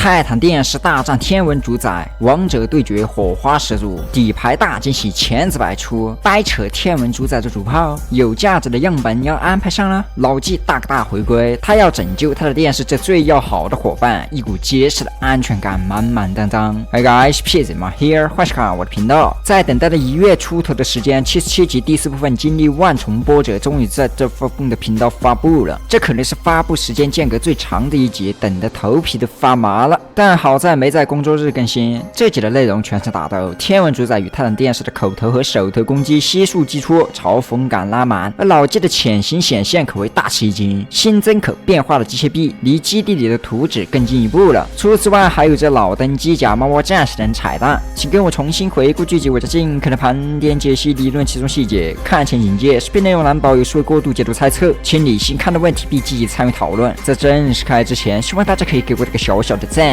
泰坦电视大战天文主宰，王者对决火花十足，底牌大惊喜千子百出，掰扯天文主宰的主炮，有价值的样本要安排上了。老纪大回归，他要拯救他的电视这最要好的伙伴，一股结实的安全感满满当当。Hey guys, PZMA here， 欢迎收看我的频道。在等待了1月出头的时间，77集第4部分经历万重波折，终于在这发布的频道发布了。这可能是发布时间间隔最长的一集，等得头皮都发麻了。但好在没在工作日更新，这集的内容全是打斗，天文主宰与泰坦电视的口头和手头攻击悉数击出，嘲讽感拉满。而老纪的潜行显现可谓大吃一惊，新增可变化的机械臂离基地里的图纸更进一步了。除此之外，还有着老登机甲、猫猫战士等彩蛋。请跟我重新回顾剧集，我在尽可能盘点解析理论其中细节。看前警戒，视频内容难保有时会过度解读猜测，请理性看的问题，并积极参与讨论。在正式开之前，希望大家可以给我这个小小的赞。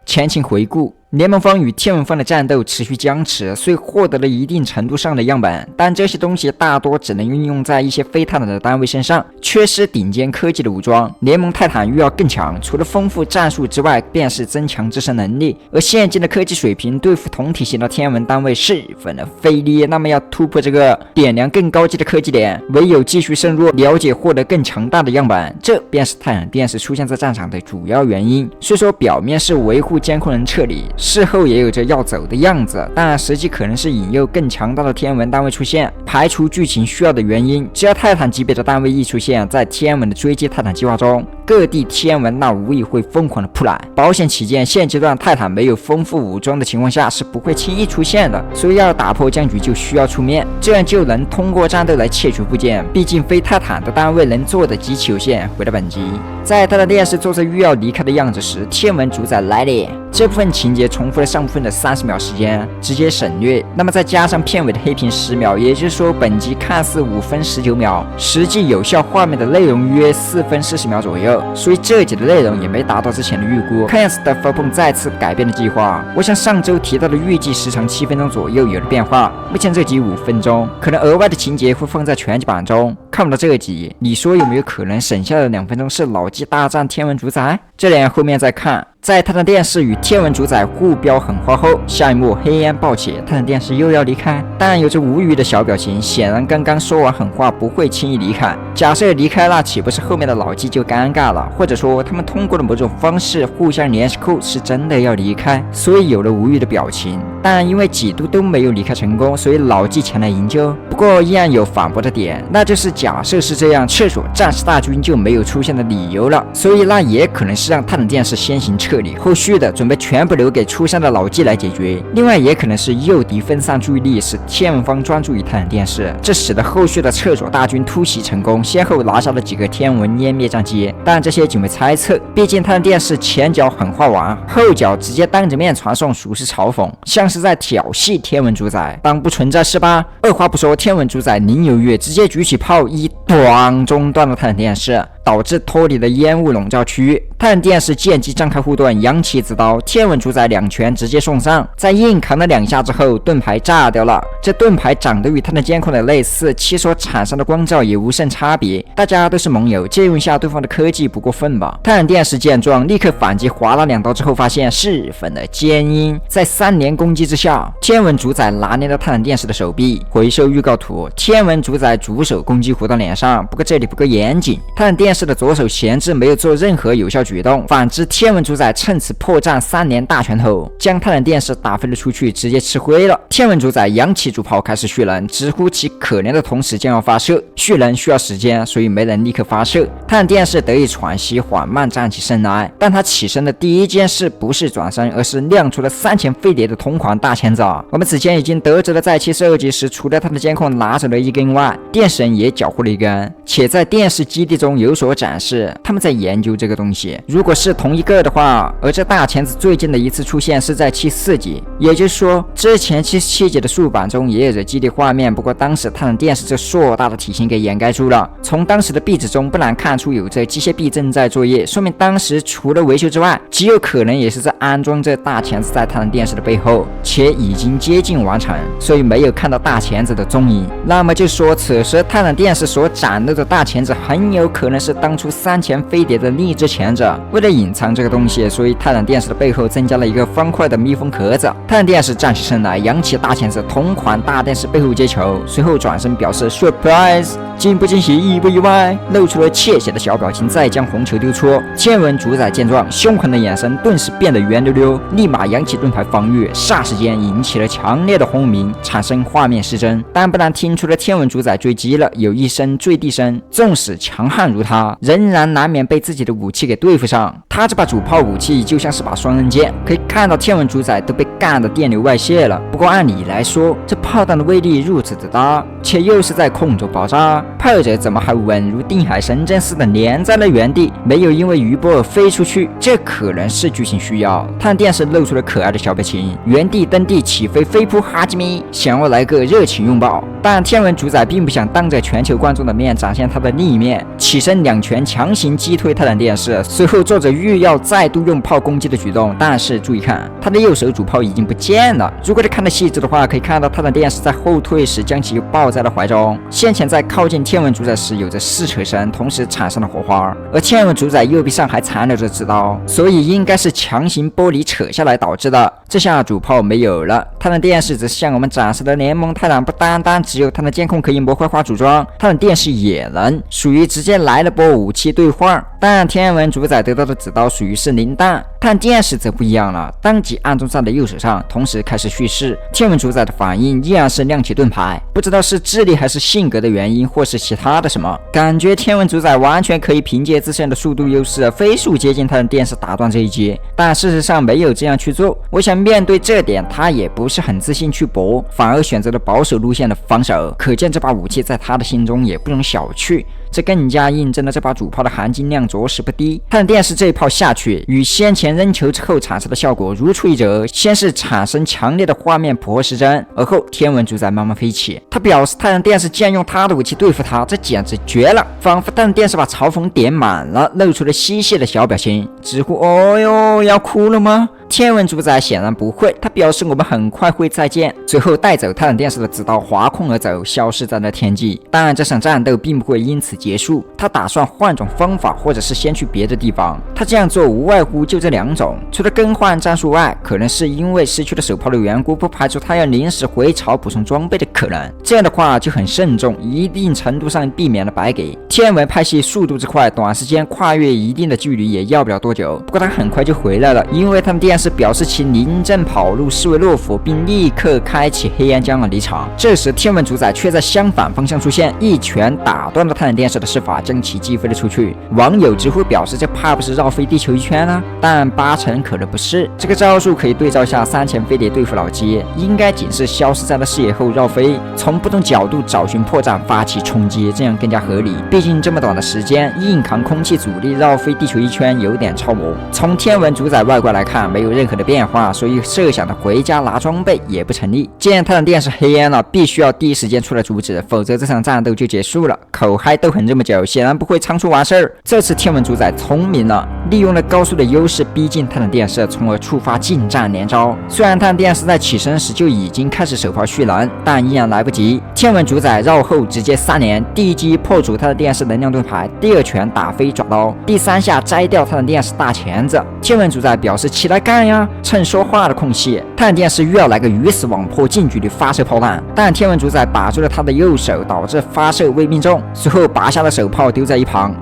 前情回顾，联盟方与天文方的战斗持续僵持，虽获得了一定程度上的样本，但这些东西大多只能运用在一些非泰坦的单位身上，缺失顶尖科技的武装。联盟泰坦欲要更强，除了丰富战术之外，便是增强自身能力。而现今的科技水平对付同体型的天文单位十分的费力，那么要突破这个点亮更高级的科技点，唯有继续深入了解，获得更强大的样本。这便是泰坦电视出现在战场的主要原因。虽说表面是维护监控人撤离，事后也有着要走的样子，但实际可能是引诱更强大的天文单位出现，排除剧情需要的原因。只要泰坦级别的单位一出现，在天文的追击泰坦计划中，各地天文那无疑会疯狂的扑来。保险起见，现阶段泰坦没有丰富武装的情况下是不会轻易出现的，所以要打破僵局就需要出面，这样就能通过战斗来窃取部件。毕竟非泰坦的单位能做的极其有限。回到本集，在泰坦电视做着欲要离开的样子时，天文主宰来了。这部分情节重复了上部分的30秒时间，直接省略。那么再加上片尾的黑屏10秒，也就是说本集看似5分19秒，实际有效画面的内容约4分40秒左右，所以这集的内容也没达到之前的预估。看样子的 Fapon 再次改变了计划。我想上周提到的预计时长7分钟左右有了变化，目前这集5分钟，可能额外的情节会放在全集版中。看不到这集，你说有没有可能省下的2分钟是老纪大战天文主宰？这点后面再看。在泰坦电视与天文主宰互飙狠话后，下一幕黑烟爆起，泰坦电视又要离开，但有着无语的小表情，显然刚刚说完狠话不会轻易离开。假设离开，那岂不是后面的老纪就尴尬了？或者说他们通过了某种方式互相联系后是真的要离开，所以有了无语的表情。但因为几度都没有离开成功，所以老纪前来营救。不过依然有反驳的点，那就是假设是这样，厕所战士大军就没有出现的理由了，所以那也可能是让泰坦电视先行撤离，后续的准备全部留给出山的老纪来解决。另外也可能是诱敌分散注意力，使天文方专注于泰坦电视，这使得后续的厕所大军突袭成功，先后拿下了几个天文湮灭战机。但这些仅为猜测，毕竟泰坦电视前脚狠话完，后脚直接当着面传送，属实嘲讽，像是在挑衅天文主宰。当不存在是吧？二话不说，天文主宰宁有月直接举起炮一咣中断了泰坦电视，导致脱离了烟雾笼罩区域。泰坦电视见机张开护盾，扬起子刀，天文主宰2拳直接送上，在硬扛了2下之后，盾牌炸掉了。这盾牌长得与泰坦监控的类似，其所产生的光照也无甚差别。大家都是盟友，借用一下对方的科技不过分吧？泰坦电视见状，立刻反击，划了2刀之后，发现十分的坚硬。在3连攻击之下，天文主宰拿捏了泰坦电视的手臂。回收预告图，天文主宰主手攻击回到脸上，不过这里不够严谨，泰坦电视的左手闲置，没有做任何有效举动。反之，天文主宰趁此破绽3连大拳头，将泰坦电视打飞了出去，直接吃灰了。天文主宰扬起主炮开始蓄能，直呼其可怜的同时将要发射。蓄能需要时间，所以没能立刻发射。泰坦电视得以喘息，缓慢站起身来。但他起身的第一件事不是转身，而是亮出了3000飞碟的同款大钳子。我们此前已经得知了，在其射击时，除了他的监控拿走了1根外，电视人也缴获了1根，且在电视基地中有所展示。他们在研究这个东西，如果是同一个的话，而这大钳子最近的一次出现是在74集，也就是说之前77集的竖版中也有着基地画面，不过当时泰坦电视这硕大的体型给掩盖住了。从当时的壁纸中不难看出有着机械臂正在作业，说明当时除了维修之外，极有可能也是在安装这大钳子在泰坦电视的背后，且已经接近完成，所以没有看到大钳子的踪影。那么就说此时泰坦电视所展露的大钳子很有可能是是当初3前飞碟的励志前者。为了隐藏这个东西，所以泰坦电视的背后增加了一个方块的密封壳子。泰坦电视站起身来，扬起大钳子，同款大电视背后接球，随后转身表示 surprise， 惊不惊喜，意不意外，露出了窃喜的小表情，再将红球丢出。天文主宰见状，凶狠的眼神顿时变得圆溜溜，立马扬起盾牌防御，霎时间引起了强烈的轰鸣，产生画面失真。但不难听出了天文主宰坠机了，有一声坠地声。纵使强悍如他，仍然难免被自己的武器给对付上。他这把主炮武器就像是把双刃剑，可以看到天文主宰都被干得电流外泄了。不过按理来说，这炮弹的威力如此的大，且又是在空中爆炸，炮者怎么还稳如定海神针似的粘在了原地，没有因为余波而飞出去？这可能是剧情需要。探电视露出了可爱的小表情，原地蹬地起飞，飞扑哈基米，想要来个热情拥抱。但天文主宰并不想当着全球观众的面展现他的另一面，起身2拳强行击退泰坦电视，随后做着欲要再度用炮攻击的举动。但是注意看，他的右手主炮已经不见了。如果你看得细致的话，可以看到泰坦电视在后退时将其抱在了怀中。先前在靠近天文主宰时有着撕扯声，同时产生了火花，而天文主宰右臂上还残留着纸刀，所以应该是强行剥离扯下来导致的。这下主炮没有了，泰坦电视只向我们展示了联盟泰坦不单单只有它的监控可以模块化组装，泰坦电视也能，属于直接来了波武器兑换。但天文主宰得到的子刀属于是零弹，泰坦电视则不一样了，当即按中在了右手上，同时开始蓄势。天文主宰的反应依然是亮起盾牌，不知道是智力还是性格的原因，或是其他的什么，感觉天文主宰完全可以凭借自身的速度优势飞速接近泰坦电视打断这一击，但事实上没有这样去做。我想面对这点，他也不是很自信去搏，反而选择了保守路线的防守，可见这把武器在他的心中也不容小觑。这更加印证了这把主炮的含金量着实不低。泰坦电视这一炮下去，与先前扔球之后产生的效果如出一辙。先是产生强烈的画面破失真，而后天文主宰慢慢飞起。他表示泰坦电视竟然用他的武器对付他，这简直绝了！仿佛泰坦电视把嘲讽点满了，露出了嬉戏的小表情，直呼：“哦哟，要哭了吗？”天文主宰显然不会，他表示我们很快会再见，随后带走泰坦电视的子刀划空而走，消失在了天际。当然这场战斗并不会因此结束，他打算换种方法，或者是先去别的地方。他这样做无外乎就这2种，除了更换战术外，可能是因为失去了手炮的缘故，不排除他要临时回巢补充装备的可能。这样的话就很慎重，一定程度上避免了白给。天文派系速度之快，短时间跨越一定的距离也要不了多久。不过他很快就回来了，因为他们电视表示其临阵跑入斯维洛夫，并立刻开启黑岩浆而离场。这时天文主宰却在相反方向出现，一拳打断了泰坦电视的施法，将其击飞了出去。网友直呼表示这怕不是绕飞地球一圈啊？但8成可能不是。这个招数可以对照下3前飞碟对付老基，应该仅是消失在了视野后绕飞，从不同角度找寻破绽发起冲击，这样更加合理。毕竟这么短的时间，硬扛空气阻力绕飞地球一圈有点超模。从天文主宰外观来看，没有任何的变化，所以设想的回家拿装备也不成立。既然泰坦电视黑烟了，必须要第一时间出来阻止，否则这场战斗就结束了。口嗨斗狠这么久，显然不会仓促完事儿。这次天文主宰聪明了，利用了高速的优势逼近泰坦电视，从而触发近战连招。虽然泰坦电视在起身时就已经开始手炮蓄能，但依然来不及。天文主宰绕后直接3连，第一击破除泰坦电视能量盾牌，第2拳打飞爪刀，第3下摘掉泰坦电视大钳子。天文主宰表示起来干呀！趁说话的空隙，泰坦电视又要来个鱼死网破近距离发射炮弹，但天文主宰把住了他的右手，导致发射未命中。随后拔下了手炮丢在一旁，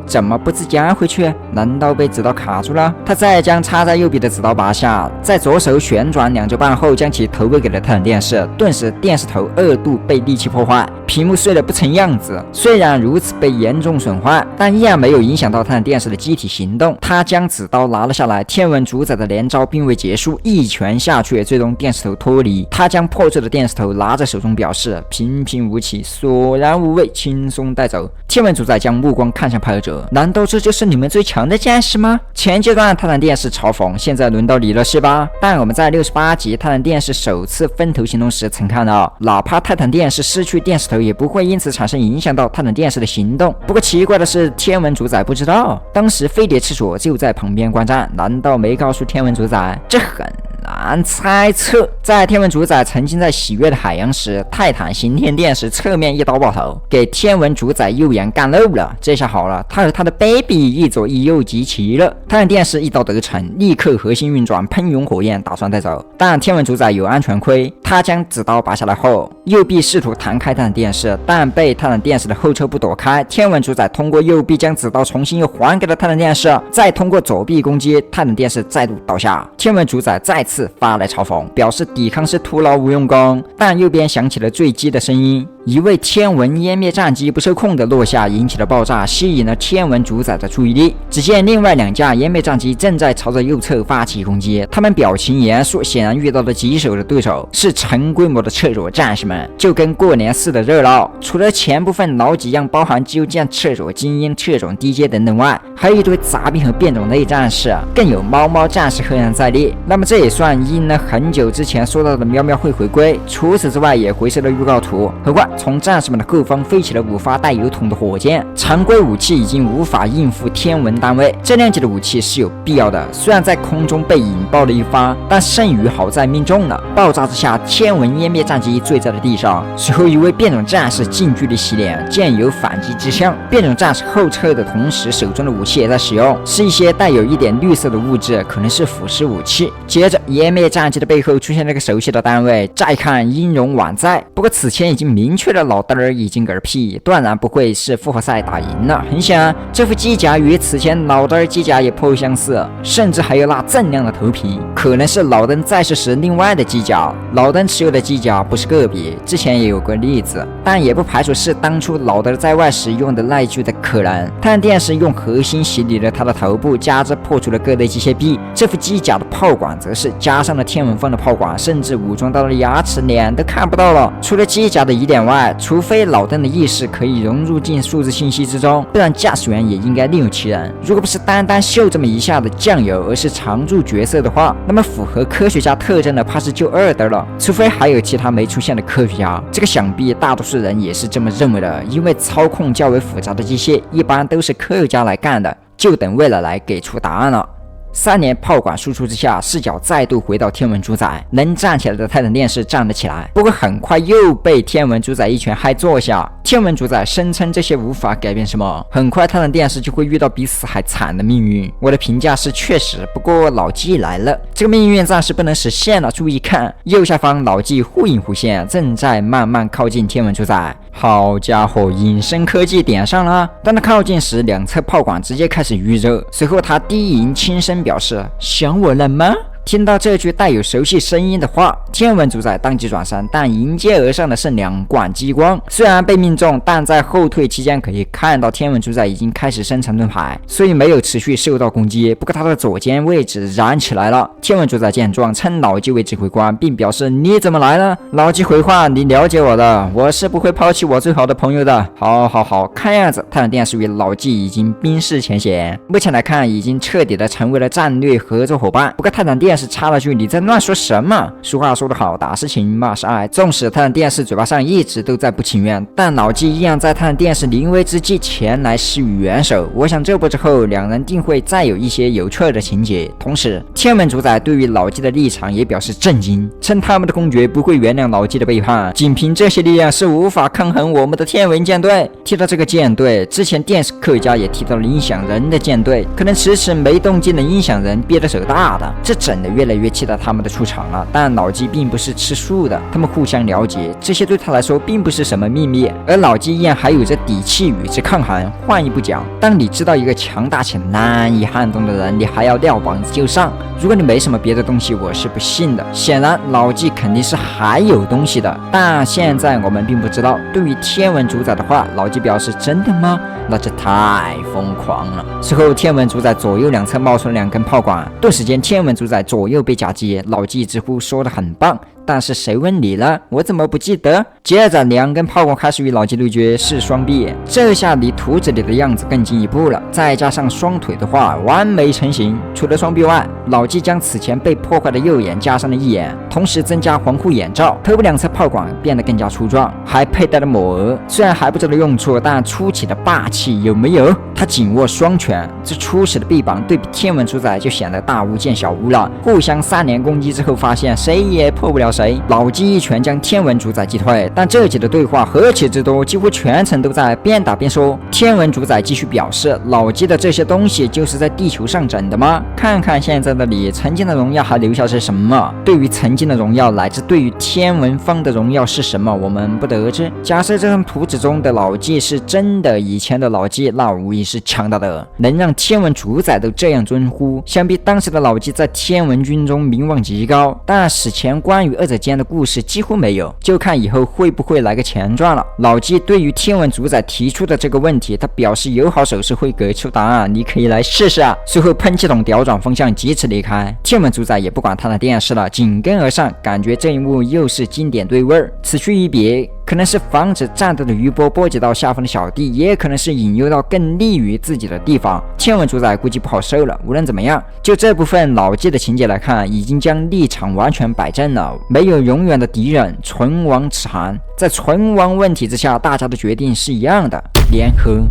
怎么不自将回去？难道被子刀卡住了？他再将插在右臂的子刀拔下，在左手旋转2周半后，将其投喂给了泰坦电视。顿时电视头2度被利器破坏，屏幕碎得不成样子。虽然如此被严重损坏，但依然没有影响到泰坦电视的机体行动。他将子刀拿了下来，天文主宰的连招并未结束，一拳下去，最终电视头脱离。他将破碎的电视头拿在手中，表示平平无奇，索然无味，轻松带走。天文主宰将目光看向派尔者，难道这就是你们最强的战士吗？前阶段泰坦电视嘲讽，现在轮到你了是吧？但我们在68集泰坦电视首次分头行动时曾看到，哪怕泰坦电视失去电视头，也不会因此产生影响到泰坦电视的行动。不过奇怪的是，天文主宰不知道，当时飞碟厕所就在旁边观战，难道没告诉天文主宰？这狠啊！难猜测。在天文主宰曾经在喜悦的海洋时，泰坦刑天电视侧面一刀爆头，给天文主宰右眼干漏了。这下好了，他和他的 baby 一左一右集齐了。泰坦电视一刀得逞，立刻核心运转，喷涌火焰，打算带走。但天文主宰有安全盔，他将子刀拔下来后，右臂试图弹开泰坦电视，但被泰坦电视的后撤步躲开。天文主宰通过右臂将子刀重新又还给了泰坦电视，再通过左臂攻击，泰坦电视再度倒下。天文主宰再次发来嘲讽，表示抵抗是徒劳无用功。但右边响起了坠机的声音，一位天文湮灭战机不受控的落下，引起了爆炸，吸引了天文主宰的注意力。只见另外2架湮灭战机正在朝着右侧发起攻击，他们表情严肃，显然遇到了棘手的对手，是成规模的厕所战士们，就跟过年似的热闹。除了前部分老几样包含机油剑、厕所精英、特种 DJ 等等外，还有一堆杂兵和变种类战士，更有猫猫战士赫然在列。那么这也算应了很久之前说到的喵喵会回归。除此之外，也回收了预告图。何况从战士们的后方飞起了5发带油桶的火箭，常规武器已经无法应付天文单位，这量级的武器是有必要的。虽然在空中被引爆了1发，但剩余好在命中了。爆炸之下，天文湮灭战机坠在了地上。随后一位变种战士近距离洗脸，见有反击之象。变种战士后撤的同时，手中的武器也在使用，是一些带有一点绿色的物质，可能是腐蚀武器。接着，湮灭战机的背后出现了个熟悉的单位，再看音容宛在。不过此前已经明确了老嘚儿已经嗝屁，断然不会是复活赛打赢了。很显然，这副机甲与此前老嘚儿机甲也颇相似，甚至还有那锃亮的头皮，可能是老登在世时另外的机甲。老登持有的机甲不是个别，之前也有过例子，但也不排除是当初老登在外时用的那一具的可能。泰坦电视用核心洗礼了他的头部，加之破除了各类机械臂。这副机甲的炮管则是加上了天文风的炮管，甚至武装到了牙齿，脸都看不到了。除了机甲的疑点外，除非老登的意识可以融入进数字信息之中，不然驾驶员也应该另有其人。如果不是单单秀这么一下的酱油，而是常驻角色的话，那么符合科学家特征的怕是就2的了。除非还有其他没出现的科学家，这个想必大多数人也是这么认为的，因为操控较为复杂的机械一般都是科学家来干的，就等未来来给出答案了。3连炮管输出之下，视角再度回到天文主宰，能站起来的泰坦电视站了起来，不过很快又被天文主宰一拳嗨坐下。天文主宰声称这些无法改变什么，很快泰坦电视就会遇到比死还惨的命运。我的评价是确实，不过老纪来了，这个命运暂时不能实现了。注意看右下方，老纪忽隐忽现，正在慢慢靠近天文主宰。好家伙，隐身科技点上了！当他靠近时，两侧炮管直接开始预热。随后他低吟轻声表示：“想我了吗？”听到这句带有熟悉声音的话，天文主宰当即转身，但迎接而上的是2管激光。虽然被命中，但在后退期间可以看到天文主宰已经开始生成盾牌，所以没有持续受到攻击。不过他的左肩位置燃起来了。天文主宰见状，称老纪为指挥官，并表示：“你怎么来了？”老纪回话：“你了解我的，我是不会抛弃我最好的朋友的。”好，看样子泰坦电视与老纪已经冰释前嫌，目前来看已经彻底的成为了战略合作伙伴。不过泰坦电视插了句：“你在乱说什么？”俗话说得好，打是情，骂是爱。纵使泰坦电视嘴巴上一直都在不情愿，但老纪依然在泰坦电视临危之际前来施予援手。我想这波之后，两人定会再有一些有趣的情节。同时，天文主宰对于老纪的立场也表示震惊，称他们的公爵不会原谅老纪的背叛，仅凭这些力量是无法抗衡我们的天文舰队。提到这个舰队，之前电视科学家也提到了音响人的舰队，可能迟迟没动静的音响人憋得手大的，这整的越来越期待他们的出场了。但老纪并不是吃素的，他们互相了解，这些对他来说并不是什么秘密，而老纪依然还有着底气与之抗衡。换一步讲，当你知道一个强大且难以撼动的人，你还要撂膀子就上，如果你没什么别的东西，我是不信的。显然老纪肯定是还有东西的，但现在我们并不知道。对于天文主宰的话，老纪表示：“真的吗？那这太疯狂了。”随后天文主宰左右两侧冒出了2根炮管，顿时间天文主宰左右被夹击。老纪直呼说得很棒，但是谁问你了？我怎么不记得？接着2根炮管开始与老纪对决，是双臂，这下离图纸里的样子更进一步了。再加上双腿的话，完美成型。除了双臂外，老纪将此前被破坏的右眼加上了一眼，同时增加防护眼罩，头部2侧炮管变得更加粗壮，还佩戴了抹额。虽然还不知道用处，但出奇的霸气有没有？他紧握双拳，这初始的臂膀对比天文主宰就显得大巫见小巫了。互相3连攻击之后，发现谁也破不了谁，老纪一拳将天文主宰击退。但这集的对话何其之多，几乎全程都在边打边说。天文主宰继续表示，老纪的这些东西就是在地球上整的吗？看看现在的你，曾经的荣耀还留下些什么？对于曾经的荣耀，乃至对于天文方的荣耀是什么，我们不得知。假设这张图纸中的老纪是真的以前的老纪，那无疑是强大的，能让天文主宰都这样尊呼。想必当时的老纪在天文军中名望极高，但史前关于二者间的故事几乎没有，就看以后会不会来个前传了。老纪对于天文主宰提出的这个问题，他表示友好手势会给出答案，你可以来试试啊。随后喷气筒调转风向，疾驰离开。天文主宰也不管他的电视了，紧跟而上，感觉这一幕又是经典对味儿。此去一别，可能是防止战斗的余波波及到下方的小弟，也可能是引诱到更利于自己的地方。天文主宰估计不好受了。无论怎么样，就这部分老纪的情节来看，已经将立场完全摆正了。没有永远的敌人，存亡此寒。在存亡问题之下，大家的决定是一样的，联合。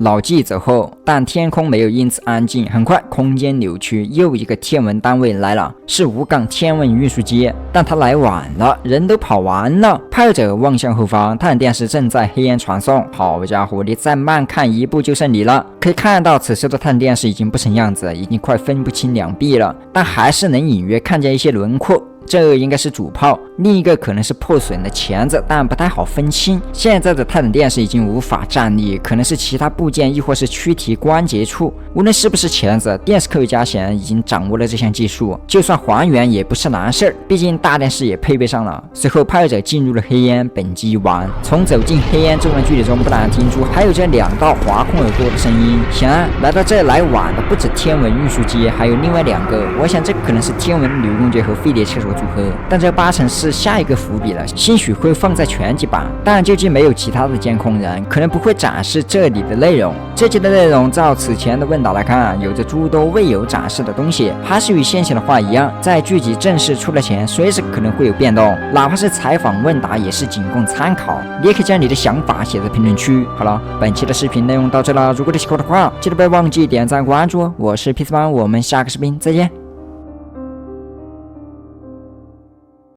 老纪走后，但天空没有因此安静。很快，空间扭曲，又一个天文单位来了，是无杠天文运输机。但他来晚了，人都跑完了。派者望向后方，探电视正在黑烟传送。好家伙，你再慢看一步就剩你了。可以看到，此时的探电视已经不成样子，已经快分不清两臂了，但还是能隐约看见一些轮廓。这应该是主炮，另一个可能是破损的钳子，但不太好分清。现在的泰坦电视已经无法站立，可能是其他部件，亦或是躯体关节处。无论是不是钳子，电视科学家显然已经掌握了这项技术，就算还原也不是难事儿，毕竟大电视也配备上了。随后派者进入了黑烟，本集完。从走进黑烟这段距离中，不难听出还有这2道划空而过的声音。显然来到这来晚的不止天文运输机，还有另外2个。我想这可能是天文女公爵和飞碟厕所组合，但这8成是下一个伏笔了，兴许会放在全集版。但究竟没有其他的监控人，可能不会展示这里的内容。这集的内容照此前的问答来看，有着诸多未有展示的东西，还是与先前的话一样，在剧集正式出了前，随时可能会有变动，哪怕是采访问答也是仅供参考。你也可以将你的想法写在评论区。好了，本期的视频内容到这了，如果你喜欢的话，记得不要忘记点赞关注。我是 P4 班，我们下个视频再见。